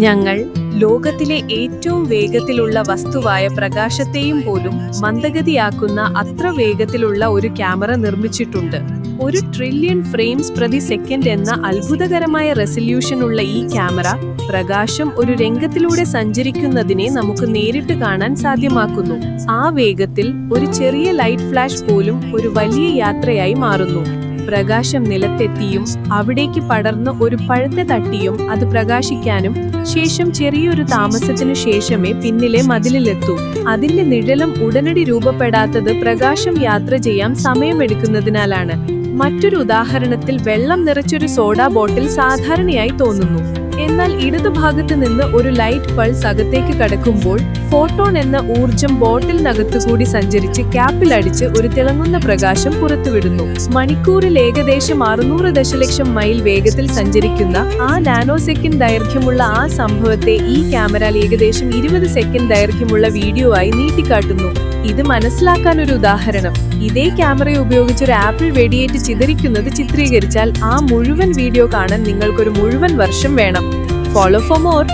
ഞങ്ങൾ ലോകത്തിലെ ഏറ്റവും വേഗത്തിലുള്ള വസ്തുവായ പ്രകാശത്തെയും പോലും മന്ദഗതിയാക്കുന്ന അത്ര വേഗത്തിലുള്ള ഒരു ക്യാമറ നിർമ്മിച്ചിട്ടുണ്ട്. 1 ട്രില്യൺ ഫ്രെയിംസ് പ്രതി സെക്കൻഡ് എന്ന അത്ഭുതകരമായ റെസല്യൂഷനുള്ള ഈ ക്യാമറ പ്രകാശം ഒരു രംഗത്തിലൂടെ സഞ്ചരിക്കുന്നതിനെ നമുക്ക് നേരിട്ട് കാണാൻ സാധ്യമാക്കുന്നു. ആ വേഗത്തിൽ ഒരു ചെറിയ ലൈറ്റ് ഫ്ലാഷ് പോലും ഒരു വലിയ യാത്രയായി മാറുന്നു. പ്രകാശം നിലത്തെത്തിയും അവിടേക്ക് പടർന്ന് ഒരു പഴുത്ത തട്ടിയും അത് പ്രകാശിക്കാനും ശേഷം ചെറിയൊരു താമസത്തിനു ശേഷമേ പിന്നിലെ മതിലിലെത്തൂ. അതിന്റെ നിഴലും ഉടനടി രൂപപ്പെടാത്തത് പ്രകാശം യാത്ര ചെയ്യാൻ സമയമെടുക്കുന്നതിനാലാണ്. മറ്റൊരു ഉദാഹരണത്തിൽ വെള്ളം നിറച്ചൊരു സോഡാ ബോട്ടിൽ സാധാരണയായി തോന്നുന്നു. എന്നാൽ ഇടതുഭാഗത്ത് നിന്ന് ഒരു ലൈറ്റ് പൾസ് അകത്തേക്ക് കടക്കുമ്പോൾ ഫോട്ടോൺ എന്ന ഊർജം ബോട്ടിലിനകത്തുകൂടി സഞ്ചരിച്ച് ക്യാപ്പിലടിച്ച് ഒരു തിളങ്ങുന്ന പ്രകാശം പുറത്തുവിടുന്നു. മണിക്കൂറിൽ ഏകദേശം 600 ദശലക്ഷം മൈൽ വേഗത്തിൽ സഞ്ചരിക്കുന്ന ആ നാനോ സെക്കൻഡ് ദൈർഘ്യമുള്ള ആ സംഭവത്തെ ഈ ക്യാമറ ഏകദേശം 20 സെക്കൻഡ് ദൈർഘ്യമുള്ള വീഡിയോ ആയി നീട്ടിക്കാട്ടുന്നു. ഇത് മനസ്സിലാക്കാൻ ഒരു ഉദാഹരണം, ഇതേ ക്യാമറ ഉപയോഗിച്ച് ഒരു ആപ്പിൾ വെടിയേറ്റ് ചിതറിക്കുന്നത് ചിത്രീകരിച്ചാൽ ആ മുഴുവൻ വീഡിയോ കാണാൻ നിങ്ങൾക്കൊരു മുഴുവൻ വർഷം വേണം. Follow for more.